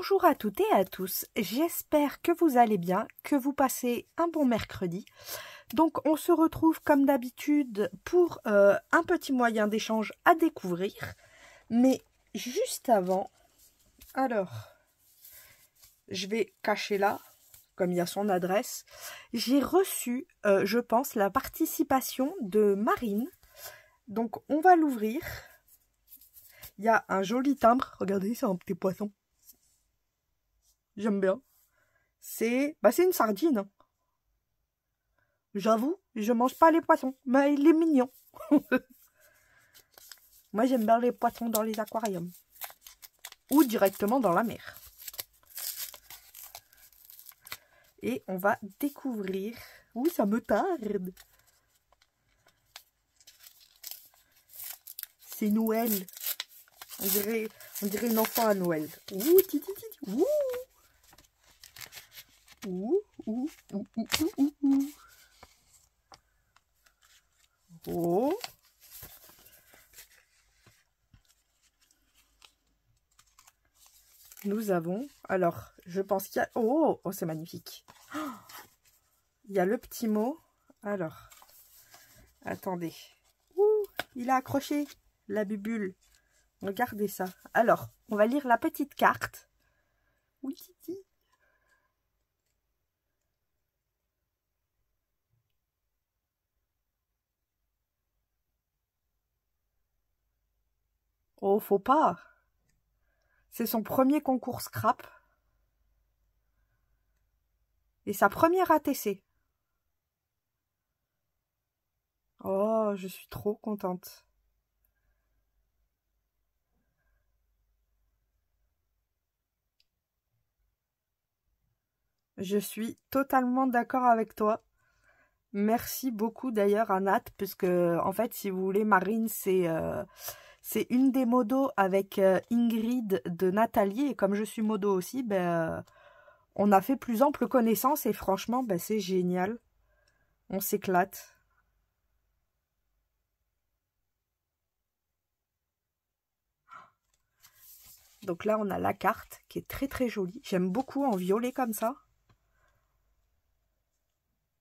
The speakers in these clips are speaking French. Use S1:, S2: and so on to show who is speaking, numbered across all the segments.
S1: Bonjour à toutes et à tous, j'espère que vous allez bien, que vous passez un bon mercredi. Donc on se retrouve comme d'habitude pour un petit moyen d'échange à découvrir. Mais juste avant, alors, je vais cacher là, comme il y a son adresse. J'ai reçu, je pense, la participation de Marine. Donc on va l'ouvrir. Il y a un joli timbre, regardez, c'est un petit poisson. J'aime bien. C'est une sardine. Hein. J'avoue, je mange pas les poissons, mais il est mignon. Moi, j'aime bien les poissons dans les aquariums. Ou directement dans la mer. Et on va découvrir... Oui, ça me tarde. C'est Noël. On dirait une enfant à Noël. Ouh, titi, ouh. Ouh, ouh, ouh, ouh, ouh, ouh. Oh. Nous avons, alors, je pense qu'il y a... Oh, oh c'est magnifique. Oh, il y a le petit mot. Alors, attendez. Ouh, il a accroché la bubule. Regardez ça. Alors, on va lire la petite carte. Oui, titi. Oh, faut pas. C'est son premier concours scrap. Et sa première ATC. Oh, je suis trop contente. Je suis totalement d'accord avec toi. Merci beaucoup d'ailleurs à Nat, puisque en fait, si vous voulez, Marine, c'est une des modos avec Ingrid de Nathalie. Et comme je suis modo aussi, on a fait plus ample connaissance et franchement, c'est génial. On s'éclate. Donc là, on a la carte qui est très très jolie. J'aime beaucoup en violet comme ça.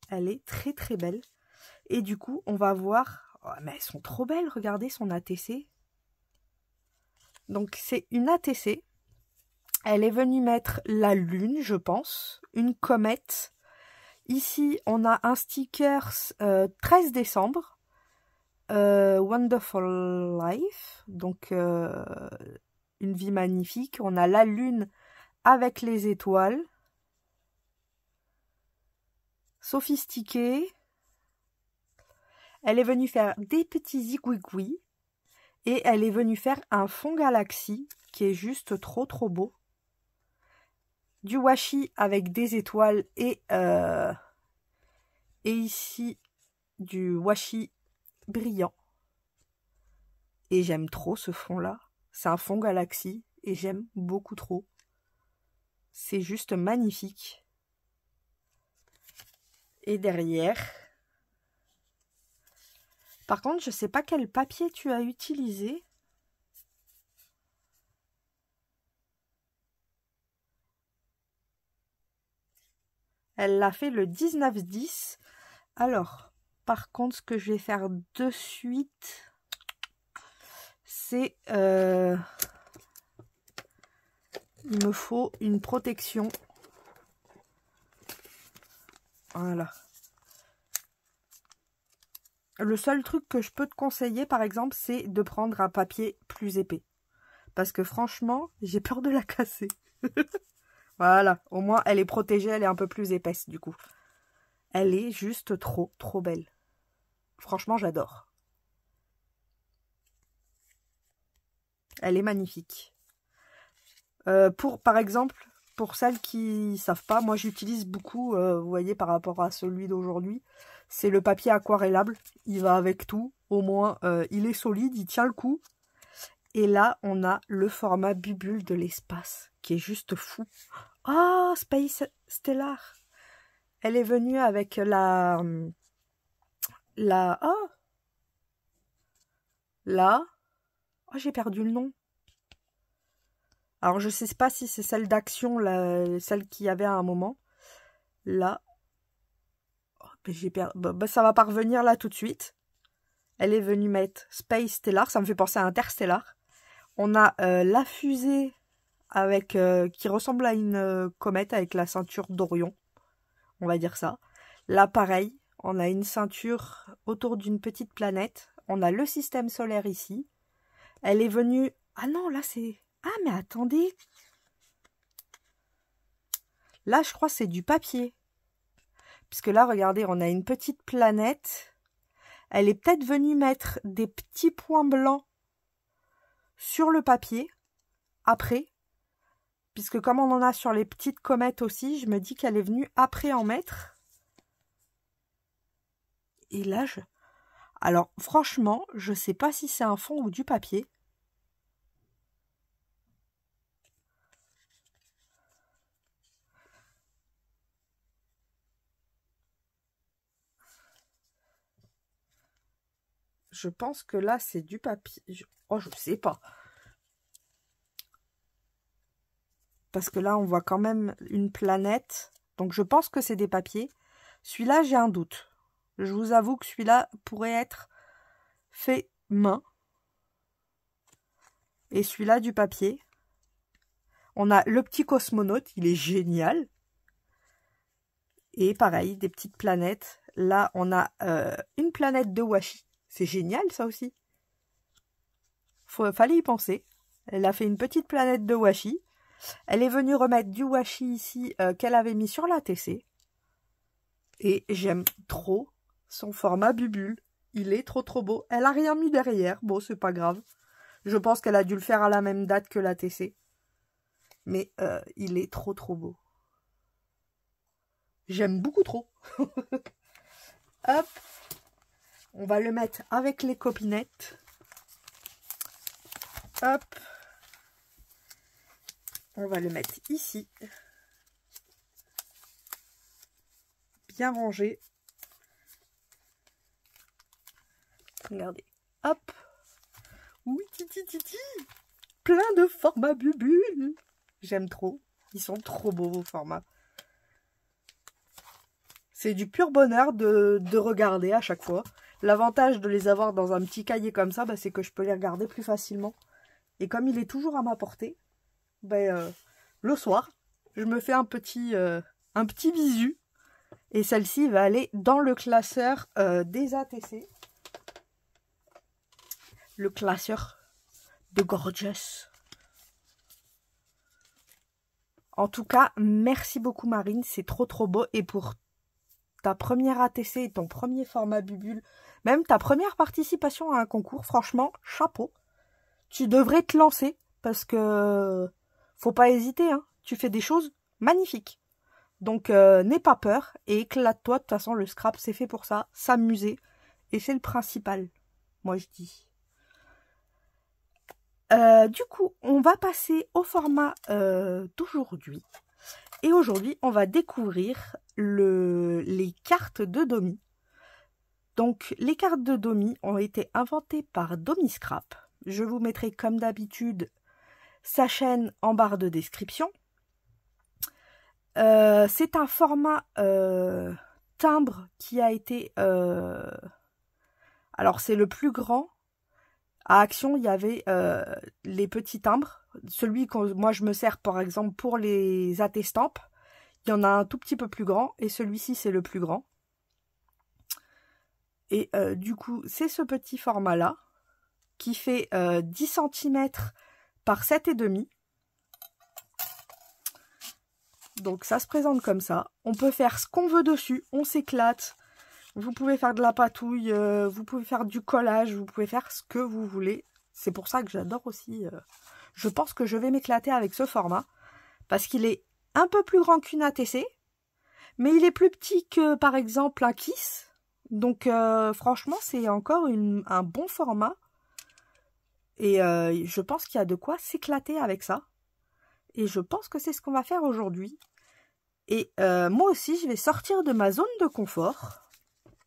S1: Elle est très très belle. Et du coup, on va voir... Oh, mais elles sont trop belles, regardez son ATC. Donc c'est une ATC. Elle est venue mettre la lune, je pense. Une comète. Ici, on a un sticker 13 décembre. Wonderful Life. Donc, une vie magnifique. On a la lune avec les étoiles. Sophistiquée. Elle est venue faire des petits zigouigouis. Et elle est venue faire un fond galaxie qui est juste trop trop beau. Du washi avec des étoiles et ici du washi brillant. Et j'aime trop ce fond là. C'est un fond galaxie et j'aime beaucoup trop. C'est juste magnifique. Et derrière... Par contre, je ne sais pas quel papier tu as utilisé. Elle l'a fait le 19-10. Alors, par contre, ce que je vais faire de suite, c'est... il me faut une protection. Voilà. Le seul truc que je peux te conseiller, par exemple, c'est de prendre un papier plus épais. Parce que franchement, j'ai peur de la casser. Voilà, au moins elle est protégée, elle est un peu plus épaisse du coup. Elle est juste trop, trop belle. Franchement, j'adore. Elle est magnifique. Par exemple, pour celles qui savent pas, moi j'utilise beaucoup, vous voyez, par rapport à celui d'aujourd'hui, c'est le papier aquarellable. Il va avec tout. Au moins, il est solide, il tient le coup. Et là, on a le format bubule de l'espace, qui est juste fou. Ah, Space Stellar. Elle est venue avec oh, là. Oh, j'ai perdu le nom. Alors, je sais pas si c'est celle d'Action, celle qu'il y avait à un moment. Là. Oh, ça va pas revenir là tout de suite. Elle est venue mettre Space Stellar. Ça me fait penser à Interstellar. On a la fusée avec qui ressemble à une comète avec la ceinture d'Orion. On va dire ça. Là, pareil. On a une ceinture autour d'une petite planète. On a le système solaire ici. Elle est venue... Ah non, là c'est... Ah mais attendez. Là, je crois que c'est du papier. Puisque là, regardez, on a une petite planète. Elle est peut-être venue mettre des petits points blancs sur le papier. Après. Puisque comme on en a sur les petites comètes aussi, je me dis qu'elle est venue après en mettre. Et là, Alors, franchement, je sais pas si c'est un fond ou du papier. Je pense que là, c'est du papier. Oh, je sais pas. Parce que là, on voit quand même une planète. Donc, je pense que c'est des papiers. Celui-là, j'ai un doute. Je vous avoue que celui-là pourrait être fait main. Et celui-là, du papier. On a le petit cosmonaute. Il est génial. Et pareil, des petites planètes. Là, on a une planète de washi. C'est génial, ça aussi. Fallait y penser. Elle a fait une petite planète de washi. Elle est venue remettre du washi ici qu'elle avait mis sur la TC. Et j'aime trop son format bubule. Il est trop beau. Elle a rien mis derrière. Bon, c'est pas grave. Je pense qu'elle a dû le faire à la même date que la TC. Mais il est trop beau. J'aime beaucoup trop. Hop. On va le mettre avec les copinettes. Hop. On va le mettre ici. Bien rangé. Regardez. Hop. Oui, titi. Plein de formats bubules. J'aime trop. Ils sont trop beaux vos formats. C'est du pur bonheur de regarder à chaque fois. L'avantage de les avoir dans un petit cahier comme ça, c'est que je peux les regarder plus facilement. Et comme il est toujours à ma portée, le soir, je me fais un petit bisu. Et celle-ci va aller dans le classeur des ATC. Le classeur de Gorgeous. En tout cas, merci beaucoup Marine, c'est trop beau. Et pour ta première ATC et ton premier format bubule, même ta première participation à un concours, franchement, chapeau. Tu devrais te lancer parce que faut pas hésiter, hein. Tu fais des choses magnifiques. Donc n'aie pas peur et éclate-toi. De toute façon, le scrap, c'est fait pour ça, s'amuser. Et c'est le principal, moi je dis. Du coup, on va passer au format d'aujourd'hui. Et aujourd'hui, on va découvrir les cartes de Domi. Donc, les cartes de Domi ont été inventées par Domi Scrap. Je vous mettrai comme d'habitude sa chaîne en barre de description. C'est un format timbre qui a été... Alors, c'est le plus grand. À Action, il y avait les petits timbres. Celui que moi, je me sers, par exemple, pour les attestampes. Il y en a un tout petit peu plus grand. Et celui-ci, c'est le plus grand. Et du coup, c'est ce petit format-là qui fait 10 cm par 7,5. Donc, ça se présente comme ça. On peut faire ce qu'on veut dessus. On s'éclate. Vous pouvez faire de la patouille, vous pouvez faire du collage, vous pouvez faire ce que vous voulez. C'est pour ça que j'adore aussi. Je pense que je vais m'éclater avec ce format. Parce qu'il est un peu plus grand qu'une ATC. Mais il est plus petit que, par exemple, un Kiss. Donc, franchement, c'est encore un bon format. Et je pense qu'il y a de quoi s'éclater avec ça. Et je pense que c'est ce qu'on va faire aujourd'hui. Et moi aussi, je vais sortir de ma zone de confort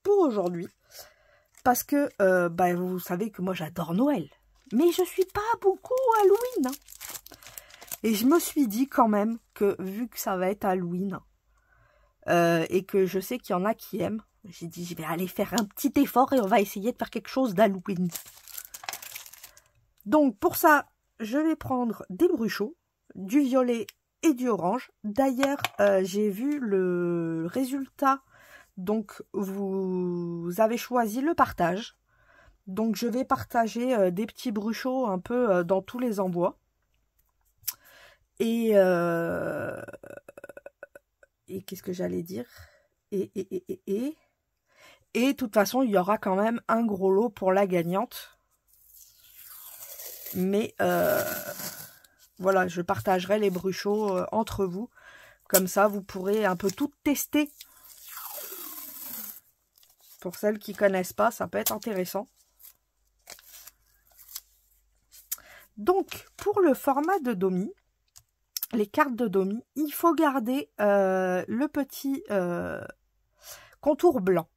S1: pour aujourd'hui. Parce que, vous savez que moi, j'adore Noël. Mais je suis pas beaucoup Halloween. Hein. Et je me suis dit quand même que vu que ça va être Halloween, et que je sais qu'il y en a qui aiment, j'ai dit je vais aller faire un petit effort et on va essayer de faire quelque chose d'Halloween. Donc pour ça, je vais prendre des bruchots, du violet et du orange. D'ailleurs, j'ai vu le résultat. Donc vous avez choisi le partage. Donc je vais partager des petits bruchots un peu dans tous les envois. Et qu'est-ce que j'allais dire? Et de toute façon, il y aura quand même un gros lot pour la gagnante. Mais voilà, je partagerai les bruchots entre vous. Comme ça, vous pourrez un peu tout tester. Pour celles qui ne connaissent pas, ça peut être intéressant. Donc, pour le format de Domi, les cartes de Domi, il faut garder le petit contour blanc.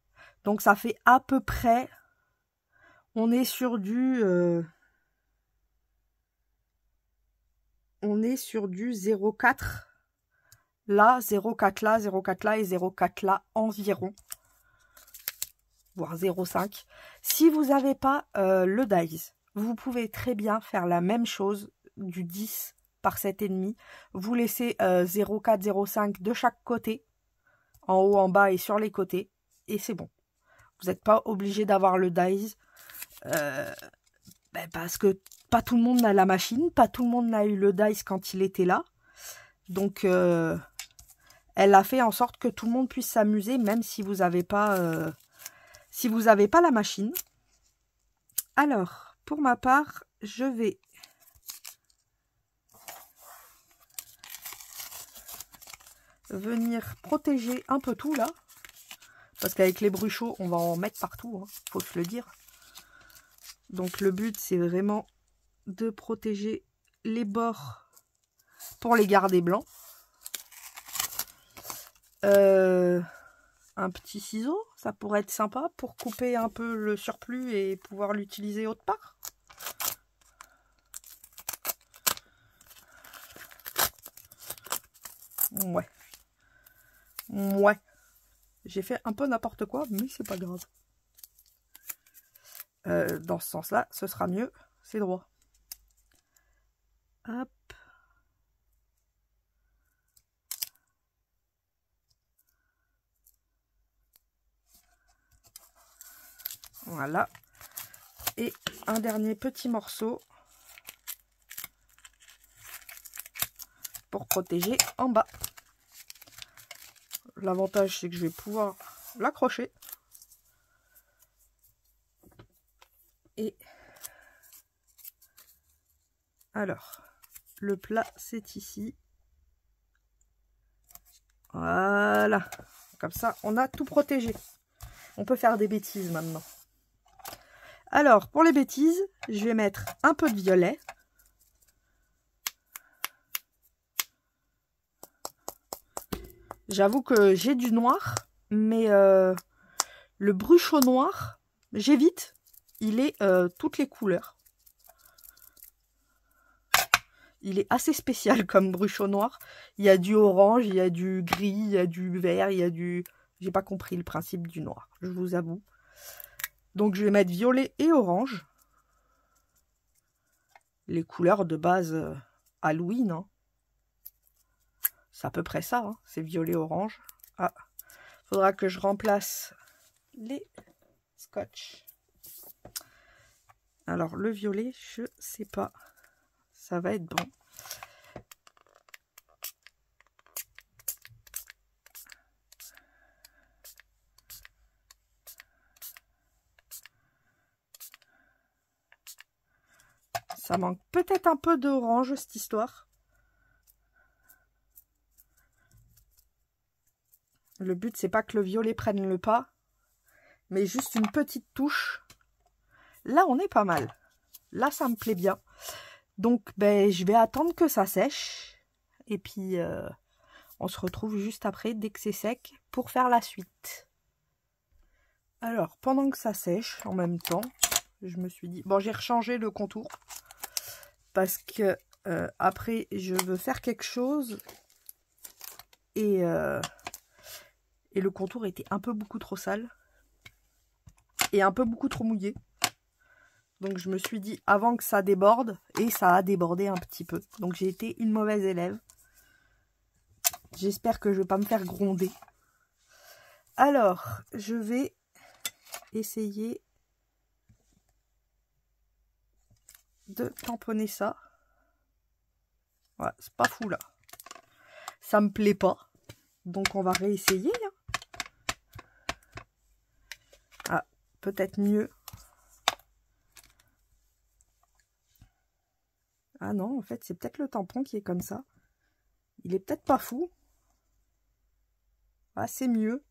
S1: Donc, ça fait à peu près, on est sur du 0,4 là, 0,4 là, 0,4 là et 0,4 là environ. Voire 0,5. Si vous n'avez pas le dies, vous pouvez très bien faire la même chose du 10 par 7,5. Vous laissez 0,4, 0,5 de chaque côté, en haut, en bas et sur les côtés, et c'est bon. Vous n'êtes pas obligé d'avoir le dies, parce que pas tout le monde n'a la machine, pas tout le monde n'a eu le dies quand il était là. Donc, elle a fait en sorte que tout le monde puisse s'amuser, même si vous n'avez pas... si vous n'avez pas la machine. Alors, pour ma part, je vais venir protéger un peu tout là. Parce qu'avec les bruchots, on va en mettre partout, hein, faut se le dire. Donc le but, c'est vraiment de protéger les bords pour les garder blancs. Un petit ciseau, ça pourrait être sympa pour couper un peu le surplus et pouvoir l'utiliser autre part. Ouais. Ouais. J'ai fait un peu n'importe quoi, mais c'est pas grave. Dans ce sens-là, ce sera mieux. C'est droit. Hop. Voilà. Et un dernier petit morceau pour protéger en bas. L'avantage, c'est que je vais pouvoir l'accrocher. Et alors, le plat, c'est ici. Voilà. Comme ça, on a tout protégé. On peut faire des bêtises maintenant. Alors, pour les bêtises, je vais mettre un peu de violet. J'avoue que j'ai du noir, mais le bruchot noir, j'évite. Il est toutes les couleurs. Il est assez spécial comme bruchot noir. Il y a du orange, il y a du gris, il y a du vert, il y a du... J'ai pas compris le principe du noir, je vous avoue. Donc je vais mettre violet et orange. Les couleurs de base Halloween, hein. C'est à peu près ça, hein. C'est violet-orange. Ah, faudra que je remplace les scotch. Alors, le violet, je sais pas. Ça va être bon. Ça manque peut-être un peu d'orange, cette histoire. Le but, c'est pas que le violet prenne le pas, mais juste une petite touche. Là, on est pas mal. Là, ça me plaît bien. Donc, ben, je vais attendre que ça sèche. Et puis, on se retrouve juste après, dès que c'est sec, pour faire la suite. Alors, pendant que ça sèche, en même temps, je me suis dit... Bon, j'ai rechangé le contour. Parce que après, je veux faire quelque chose et le contour était un peu beaucoup trop sale et un peu beaucoup trop mouillé. Donc je me suis dit avant que ça déborde, et ça a débordé un petit peu. Donc j'ai été une mauvaise élève. J'espère que je ne vais pas me faire gronder. Alors, je vais essayer de tamponner ça. Ouais, c'est pas fou là. Ça me plaît pas. Donc on va réessayer. Ah, peut-être mieux. Ah non, en fait, c'est peut-être le tampon qui est comme ça. Il est peut-être pas fou. Ah, c'est mieux.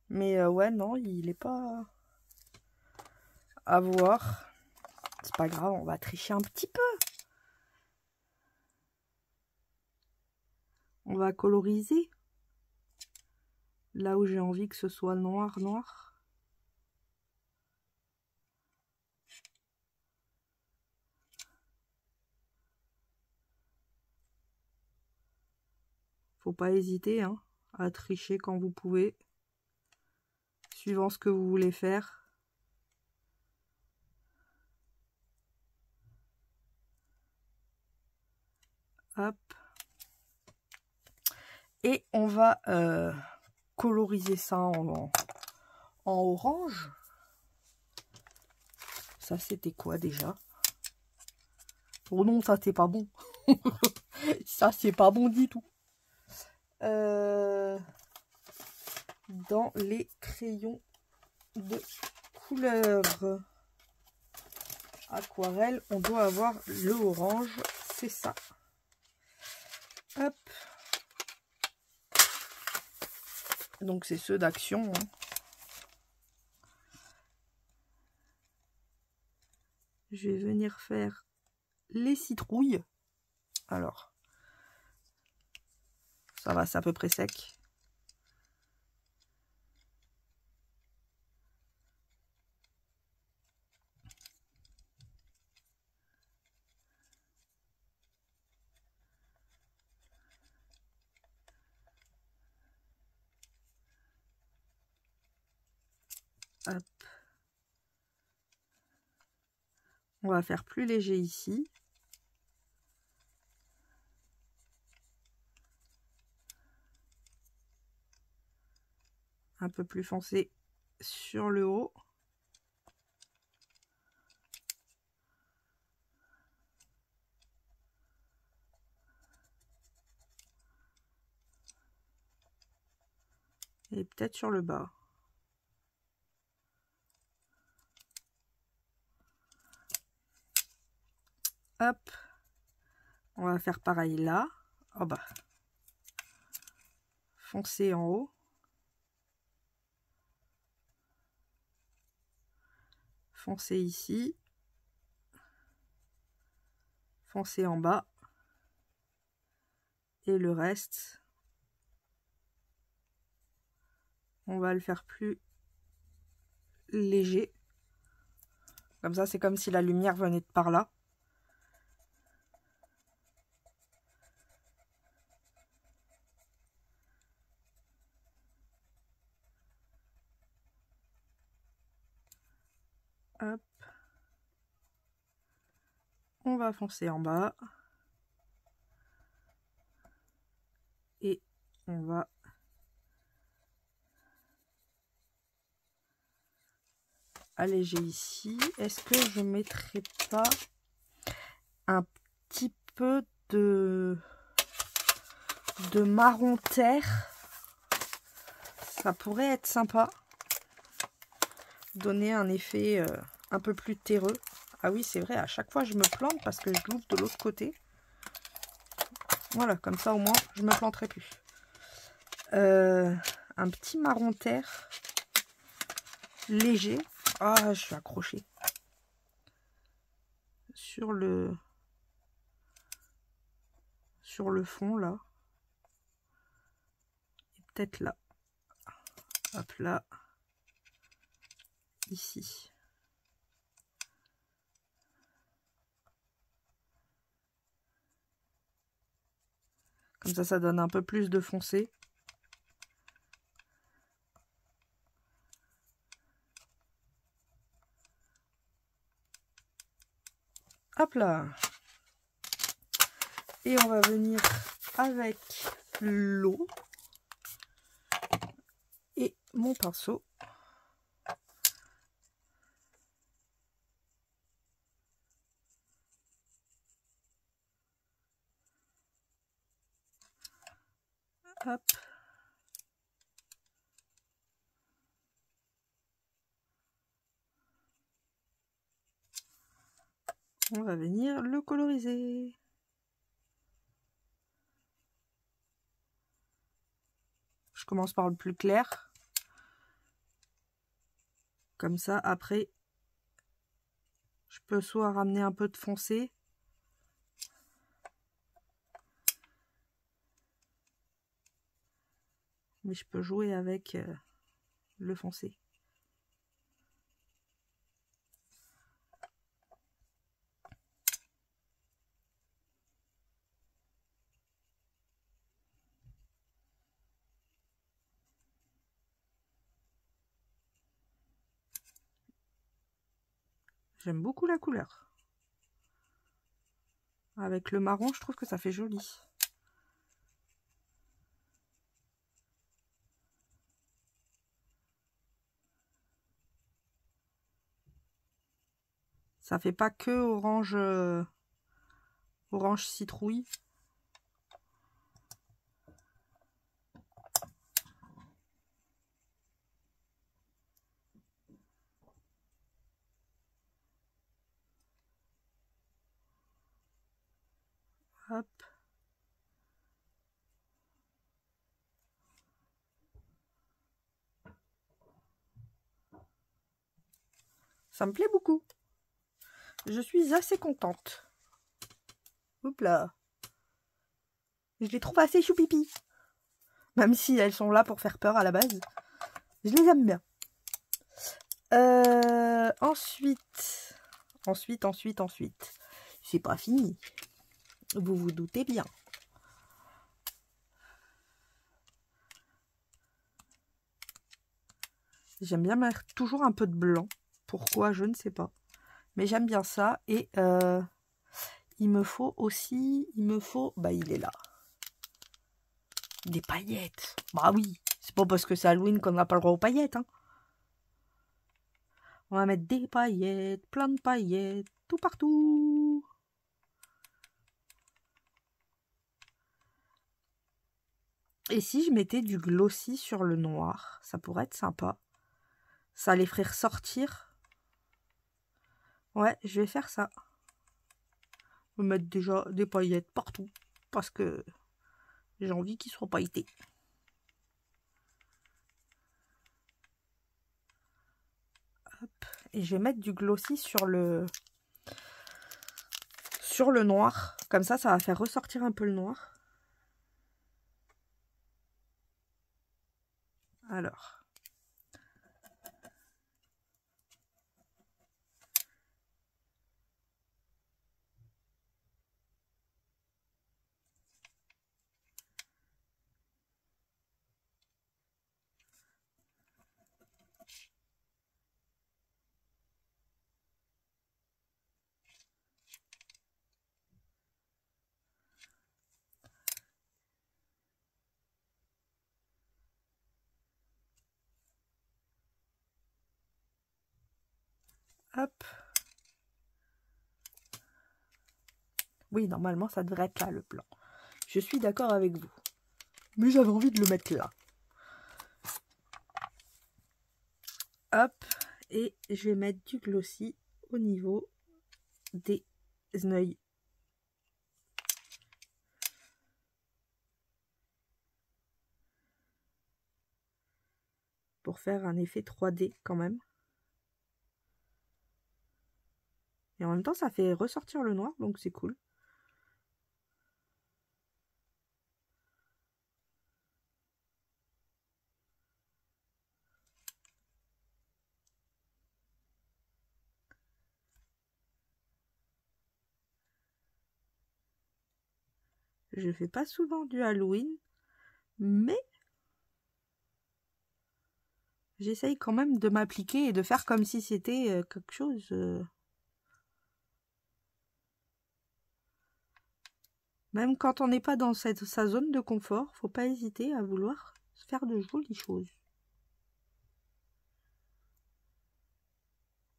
S1: Mais ouais, non, il est pas à voir. C'est pas grave, on va tricher un petit peu. On va coloriser. Là où j'ai envie que ce soit noir, noir. Faut pas hésiter hein, à tricher quand vous pouvez. Suivant ce que vous voulez faire. Hop. Et on va coloriser ça en orange. Ça, c'était quoi déjà? Oh non, ça, c'est pas bon. Ça, c'est pas bon du tout. Dans les crayons de couleur aquarelle, on doit avoir le orange. C'est ça. Hop. Donc, c'est ceux d'Action. Hein. Je vais venir faire les citrouilles. Alors, ça va, c'est à peu près sec. Hop. On va faire plus léger ici. Un peu plus foncé sur le haut. Et peut-être sur le bas. Hop. On va faire pareil là. Oh bah. Foncé en haut. Foncé ici. Foncé en bas. Et le reste, on va le faire plus léger. Comme ça, c'est comme si la lumière venait de par là. Hop. On va foncer en bas. Et on va alléger ici. Est-ce que je mettrai pas un petit peu de marron terre? Ça pourrait être sympa. Donner un effet un peu plus terreux. Ah oui, c'est vrai, à chaque fois je me plante parce que je l'ouvre de l'autre côté. Voilà, comme ça au moins je me planterai plus. Un petit marron terre léger. Ah, je suis accrochée sur le fond là. Et peut-être là. Hop là. Ici. Comme ça donne un peu plus de foncé. Hop là. Et on va venir avec l'eau et mon pinceau. Hop. On va venir le coloriser. Je commence par le plus clair. Comme ça, après, je peux soit ramener un peu de foncé. Mais je peux jouer avec le foncé. J'aime beaucoup la couleur. Avec le marron, je trouve que ça fait joli. Ça fait pas que orange, orange citrouille. Hop. Ça me plaît beaucoup. Je suis assez contente. Hop là. Je les trouve assez choupipi. Même si elles sont là pour faire peur à la base. Je les aime bien. Ensuite. C'est pas fini. Vous vous doutez bien. J'aime bien mettre toujours un peu de blanc. Pourquoi, je ne sais pas. Mais j'aime bien ça. Et il me faut aussi... Bah, il est là. Des paillettes. Bah oui. C'est pas parce que c'est Halloween qu'on n'a pas le droit aux paillettes. Hein. On va mettre des paillettes, plein de paillettes, tout partout. Et si je mettais du glossy sur le noir, ça pourrait être sympa. Ça les ferait ressortir. Ouais, je vais faire ça. Je vais mettre déjà des paillettes partout. Parce que j'ai envie qu'ils soient pailletés. Hop. Et je vais mettre du glossy sur le noir. Comme ça va faire ressortir un peu le noir. Alors. Hop. Oui, normalement, ça devrait être là, le blanc. Je suis d'accord avec vous. Mais j'avais envie de le mettre là. Hop. Et je vais mettre du glossy au niveau des œils. Pour faire un effet 3D quand même. Et en même temps, ça fait ressortir le noir, donc c'est cool. Je fais pas souvent du Halloween, mais j'essaye quand même de m'appliquer et de faire comme si c'était quelque chose... Même quand on n'est pas dans sa zone de confort, faut pas hésiter à vouloir faire de jolies choses.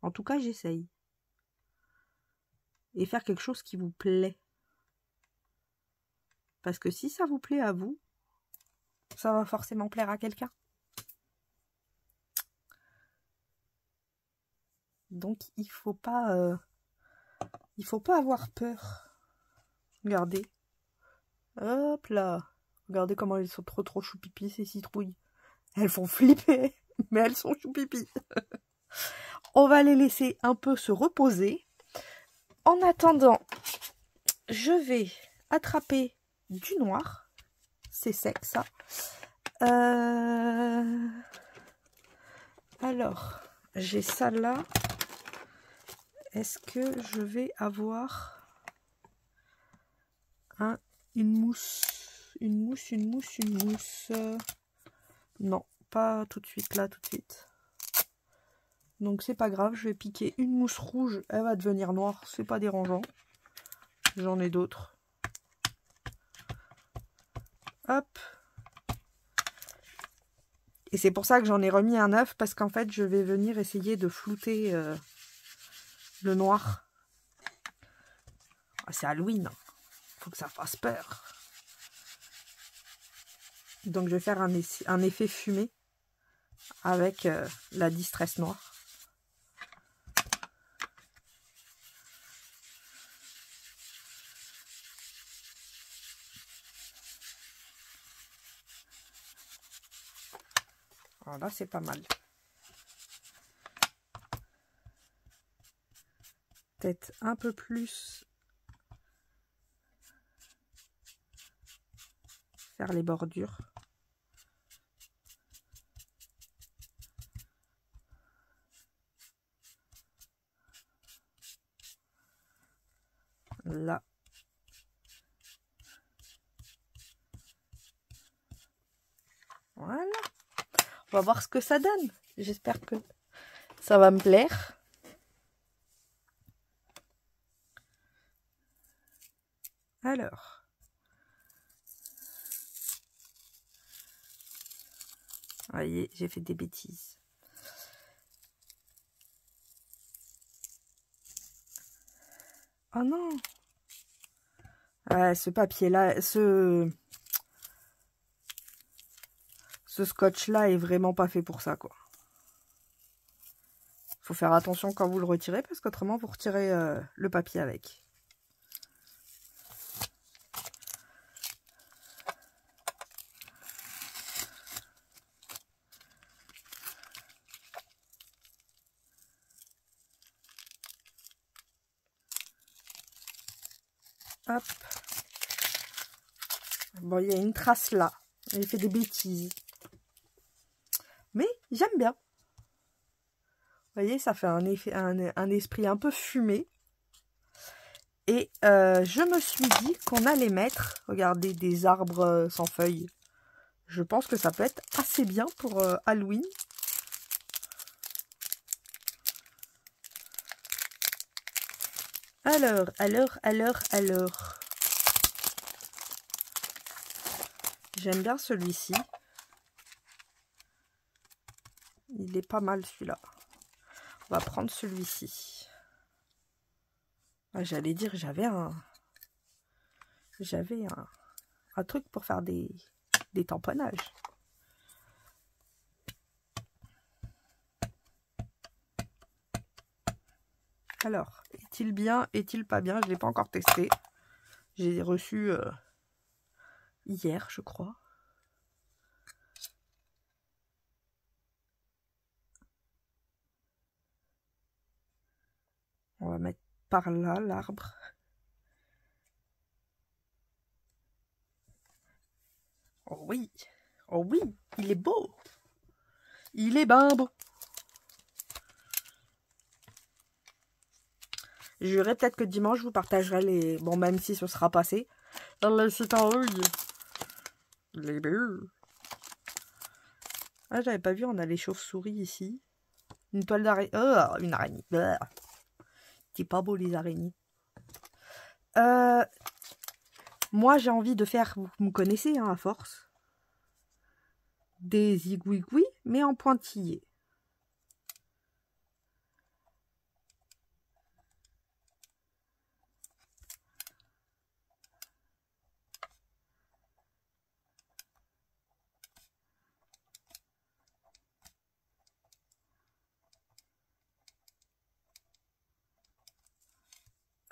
S1: En tout cas, j'essaye. Et faire quelque chose qui vous plaît. Parce que si ça vous plaît à vous, ça va forcément plaire à quelqu'un. Donc il faut pas avoir peur. Regardez. Hop là. Regardez comment elles sont trop choupipi ces citrouilles. Elles font flipper, mais elles sont choupipi. On va les laisser un peu se reposer. En attendant, je vais attraper du noir. C'est sec ça. Alors, j'ai ça là. Est-ce que je vais avoir une mousse? Une mousse. Non, pas tout de suite, là, tout de suite. Donc c'est pas grave, je vais piquer une mousse rouge. Elle va devenir noire, c'est pas dérangeant. J'en ai d'autres. Hop. Et c'est pour ça que j'en ai remis un œuf, parce qu'en fait, je vais venir essayer de flouter le noir. Ah, c'est Halloween. Faut que ça fasse peur. Donc, je vais faire un effet fumé avec la distress noire. Voilà, c'est pas mal. Peut-être un peu plus faire les bordures. Là. Voilà. On va voir ce que ça donne. J'espère que ça va me plaire. Alors. Voyez, j'ai fait des bêtises. Oh non! Ouais, ce papier-là, ce scotch-là est vraiment pas fait pour ça, quoi. Faut faire attention quand vous le retirez, parce qu'autrement, vous retirez le papier avec. Hop. Bon, il y a une trace là. J'ai fait des bêtises. Mais j'aime bien. Vous voyez, ça fait un effet, un esprit un peu fumé. Et je me suis dit qu'on allait mettre, regardez, des arbres sans feuilles. Je pense que ça peut être assez bien pour Halloween. Alors. J'aime bien celui-ci. Il est pas mal celui-là. On va prendre celui-ci. Ah, j'allais dire, j'avais un truc pour faire des tamponnages. Alors, est-il bien, est-il pas bien? Je ne l'ai pas encore testé. J'ai reçu hier, je crois. On va mettre par là l'arbre. Oh oui, il est beau. Il est ben beau. Je verrai peut-être que dimanche, je vous partagerai les... Bon, même si ce sera passé. La citrouille. Les bœufs. Ah, j'avais pas vu, on a les chauves-souris ici. Une toile d'araignée. Oh, une araignée. C'est pas beau les araignées. Moi, j'ai envie de faire, vous me connaissez hein, à force, des zigouigouis, mais en pointillés.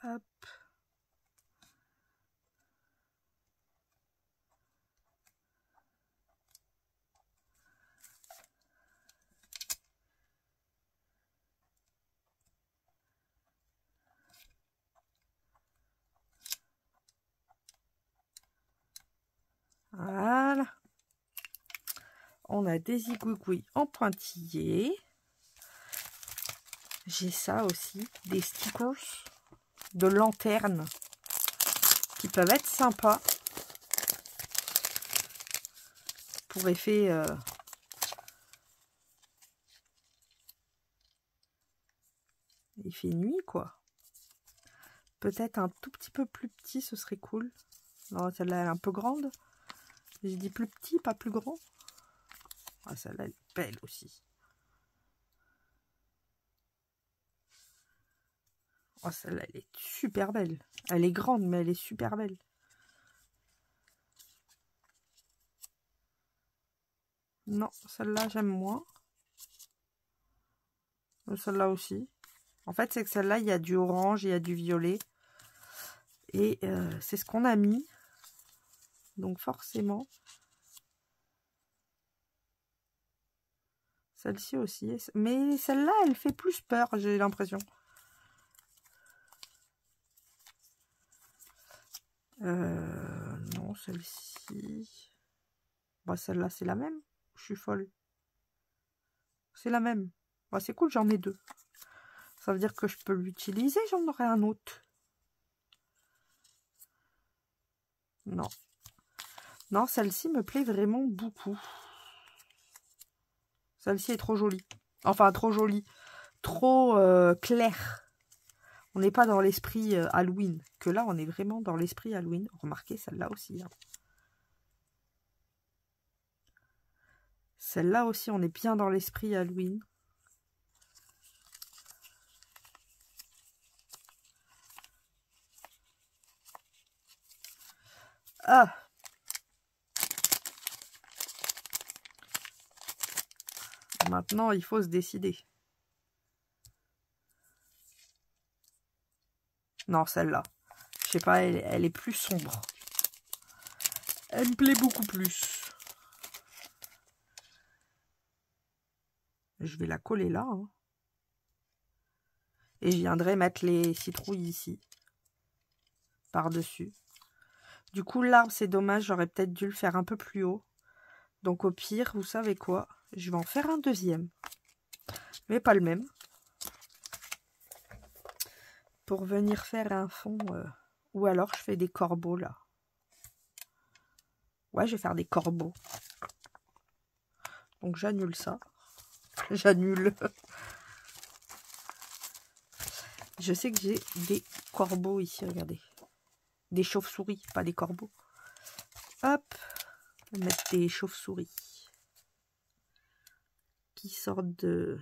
S1: Hop. Voilà. On a des zigouigouis en pointillés. J'ai ça aussi, des stickers de lanterne qui peuvent être sympas pour effet nuit quoi. Peut-être un tout petit peu plus petit, ce serait cool. Non, celle-là elle est un peu grande. J'ai dit plus petit, pas plus grand. Ah, celle-là elle est belle aussi. Oh, celle-là elle est super belle. Elle est grande mais elle est super belle. Non, celle-là j'aime moins. Celle-là aussi. En fait, c'est que celle-là, il y a du orange, il y a du violet. Et c'est ce qu'on a mis. Donc forcément. Celle-ci aussi. Mais celle-là, elle fait plus peur, j'ai l'impression. Non, celle-ci. Bah, celle-là, c'est la même. Je suis folle. C'est la même. Bah, c'est cool, j'en ai deux. Ça veut dire que je peux l'utiliser, j'en aurai un autre. Non. Non, celle-ci me plaît vraiment beaucoup. Celle-ci est trop jolie. Enfin, trop jolie. Trop claire. On n'est pas dans l'esprit Halloween. Que là, on est vraiment dans l'esprit Halloween. Remarquez celle-là aussi. Hein. Celle-là aussi, on est bien dans l'esprit Halloween. Ah! Maintenant, il faut se décider. Non, celle-là. Je sais pas, elle est plus sombre. Elle me plaît beaucoup plus. Je vais la coller là. Hein. Et je viendrai mettre les citrouilles ici. Par-dessus. Du coup, l'arbre, c'est dommage. J'aurais peut-être dû le faire un peu plus haut. Donc, au pire, vous savez quoi? Je vais en faire un deuxième. Mais pas le même. Pour venir faire un fond. Ou alors, je fais des corbeaux, là. Ouais, je vais faire des corbeaux. Donc, j'annule ça. J'annule. Je sais que j'ai des corbeaux ici, regardez. Des chauves-souris, pas des corbeaux. Hop. On va mettre des chauves-souris. Qui sortent de...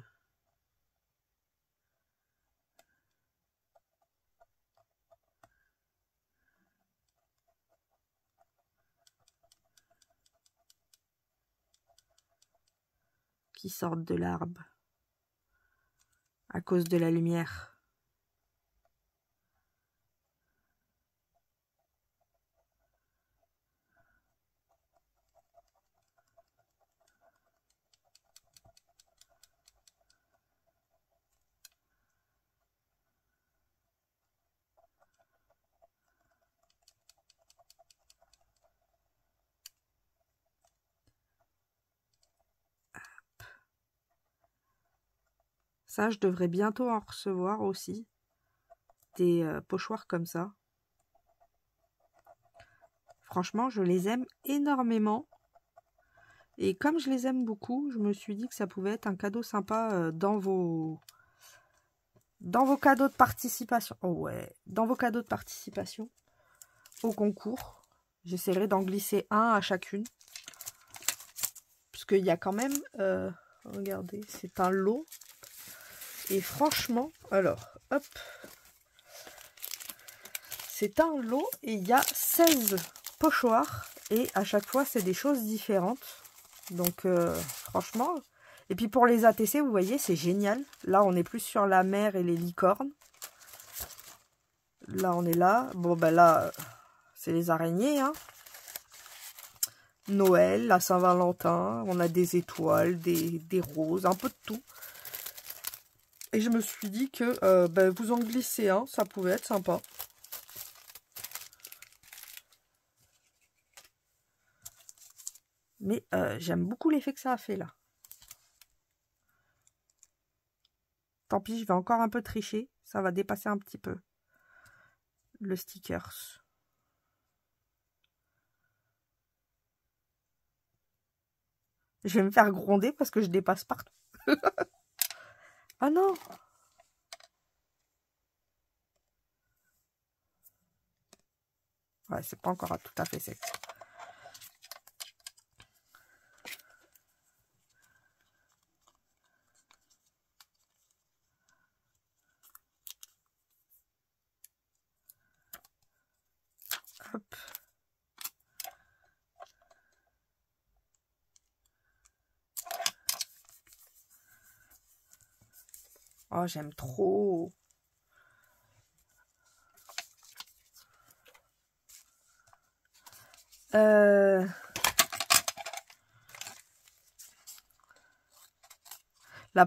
S1: qui sortent de l'arbre. À cause de la lumière. Ça, je devrais bientôt en recevoir aussi. Des pochoirs comme ça. Franchement, je les aime énormément. Et comme je les aime beaucoup, je me suis dit que ça pouvait être un cadeau sympa dans vos cadeaux de participation. Oh ouais, dans vos cadeaux de participation au concours. J'essaierai d'en glisser un à chacune. Parce qu'il y a quand même... regardez, c'est un lot. Et franchement, alors, hop. C'est un lot et il y a 16 pochoirs. Et à chaque fois, c'est des choses différentes. Donc, franchement... Et puis pour les ATC, vous voyez, c'est génial. Là, on est plus sur la mer et les licornes. Là, on est là. Bon, ben là, c'est les araignées, hein. Noël, la Saint-Valentin, on a des étoiles, des roses, un peu de tout. Et je me suis dit que ben, vous en glissez un, ça pouvait être sympa. Mais j'aime beaucoup l'effet que ça a fait là. Tant pis, je vais encore un peu tricher. Ça va dépasser un petit peu le stickers. Je vais me faire gronder parce que je dépasse partout. Ah non! Ouais, c'est pas encore tout à fait sec. Hop. Oh, j'aime trop. La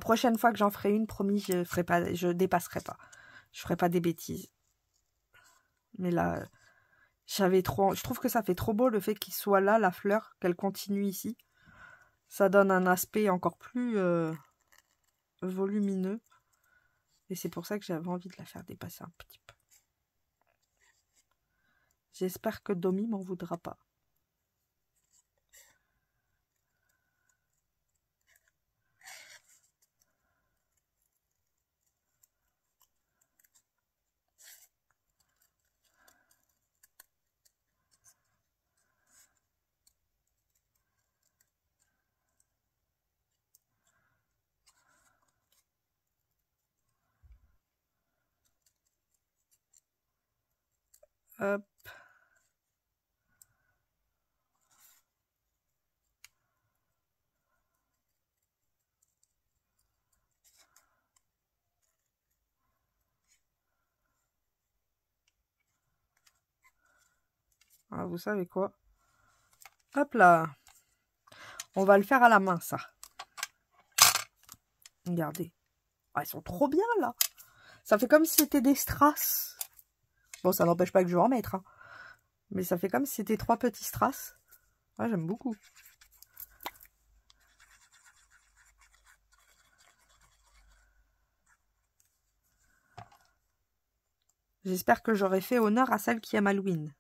S1: prochaine fois que j'en ferai une, promis, je dépasserai pas. Je ferai pas des bêtises. Mais là, je trouve que ça fait trop beau le fait qu'il soit là, la fleur, qu'elle continue ici. Ça donne un aspect encore plus volumineux. Et c'est pour ça que j'avais envie de la faire dépasser un petit peu. J'espère que Domi m'en voudra pas. Hop. Ah, vous savez quoi? Hop là. On va le faire à la main, ça. Regardez. Ah, ils sont trop bien, là. Ça fait comme si c'était des strass. Bon, ça n'empêche pas que je vais en mettre. Hein. Mais ça fait comme si c'était 3 petits strass. Ah, j'aime beaucoup. J'espère que j'aurai fait honneur à celle qui aime Halloween.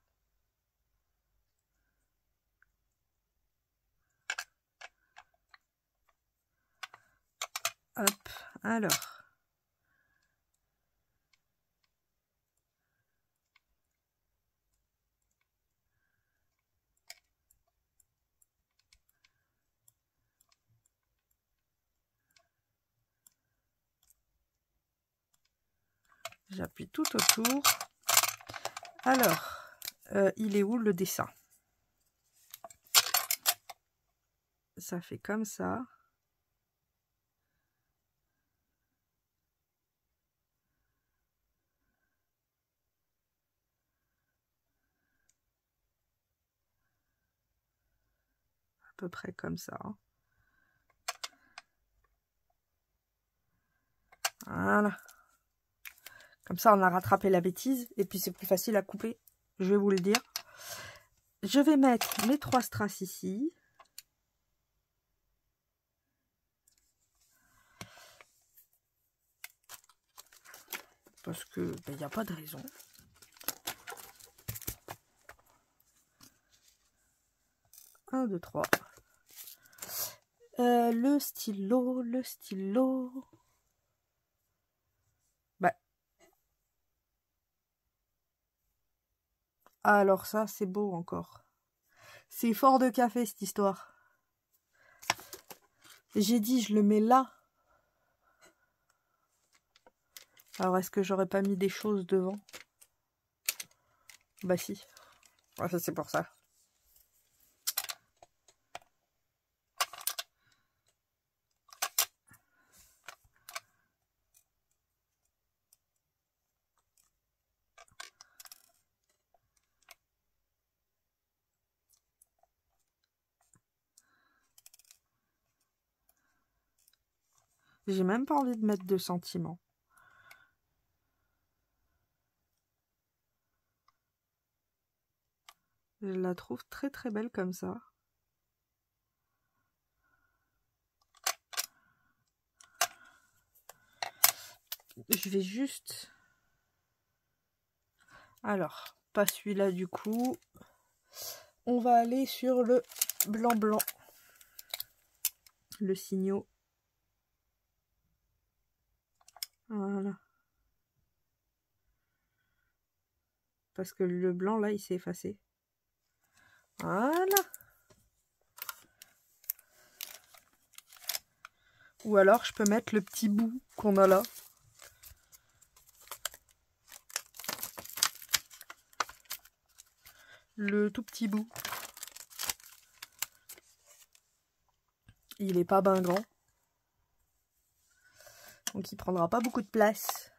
S1: Hop, alors. J'appuie tout autour. Alors, il est où le dessin? Ça fait comme ça. À peu près comme ça. Voilà. Comme ça, on a rattrapé la bêtise. Et puis, c'est plus facile à couper. Je vais vous le dire. Je vais mettre mes 3 strass ici. Parce que, il n'y a pas de raison. 1, 2, 3. Le stylo. Bah. Alors ça, c'est beau encore. C'est fort de café, cette histoire. J'ai dit, je le mets là. Alors, est-ce que j'aurais pas mis des choses devant? Bah si. Ouais, ça, c'est pour ça. J'ai même pas envie de mettre de sentiments. Je la trouve très très belle comme ça. Je vais juste... Alors, pas celui-là du coup. On va aller sur le blanc. Le signaux. Voilà. Parce que le blanc là, il s'est effacé. Voilà. Ou alors, je peux mettre le petit bout qu'on a là. Le tout petit bout. Il est pas ben grand. Donc il prendra pas beaucoup de place.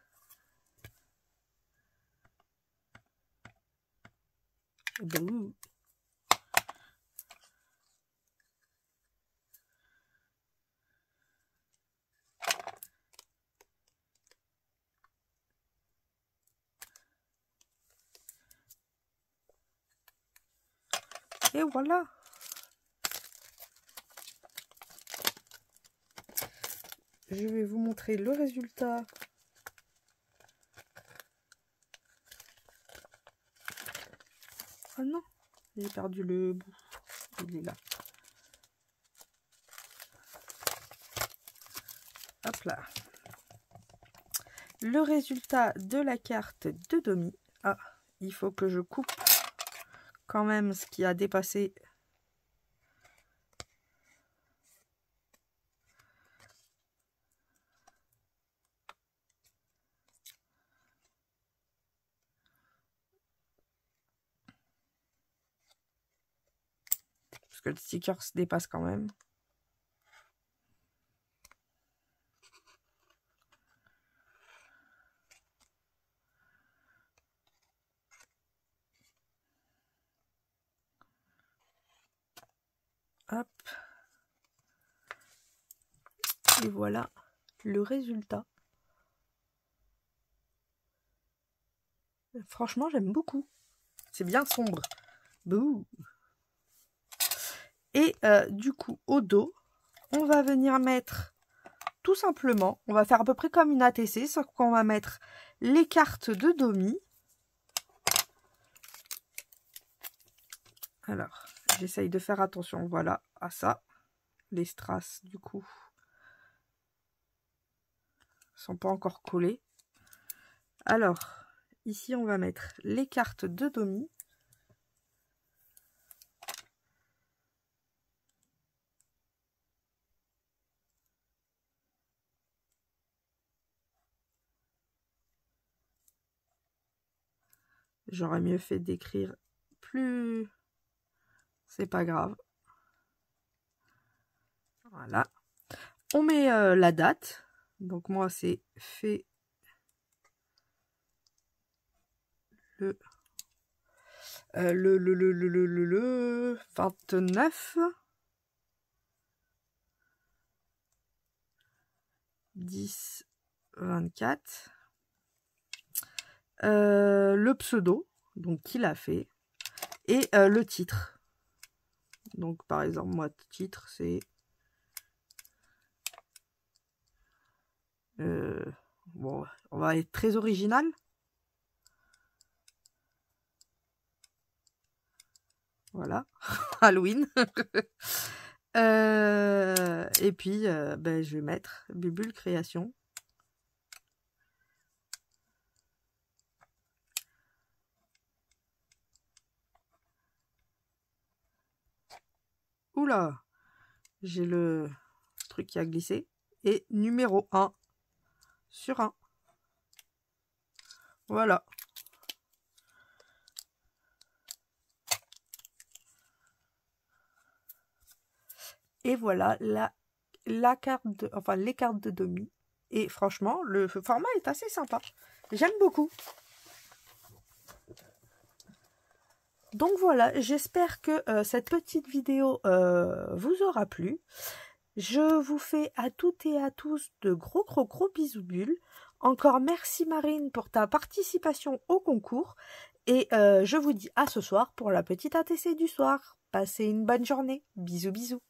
S1: Bouh. Et voilà. Je vais vous montrer le résultat. Oh non, j'ai perdu le bout. Il est là. Hop là. Le résultat de la carte de Domi. Ah, il faut que je coupe quand même ce qui a dépassé. Parce que le sticker se dépasse quand même. Hop. Et voilà le résultat. Franchement, j'aime beaucoup. C'est bien sombre. Bouh. Et du coup, au dos, on va venir mettre tout simplement, on va faire à peu près comme une ATC, sauf qu'on va mettre les cartes de Domi. Alors, j'essaye de faire attention, voilà, à ça. Les strass, du coup, sont pas encore collés. Alors, ici, on va mettre les cartes de Domi. J'aurais mieux fait d'écrire plus... C'est pas grave. Voilà. On met la date. Donc moi, c'est fait le 29 10 24. Le pseudo, donc qui l'a fait, et le titre. Donc par exemple, moi, titre, c'est bon, on va être très original. Voilà, Halloween. Et puis, ben, je vais mettre Bubule Création. Oula, j'ai le truc qui a glissé. Et numéro 1 sur 1. Voilà. Et voilà la carte de, enfin les cartes de Domi. Et franchement, le format est assez sympa. J'aime beaucoup. Donc voilà, j'espère que cette petite vidéo vous aura plu. Je vous fais à toutes et à tous de gros bisous bulles. Encore merci Marine pour ta participation au concours. Et je vous dis à ce soir pour la petite ATC du soir. Passez une bonne journée. Bisous bisous.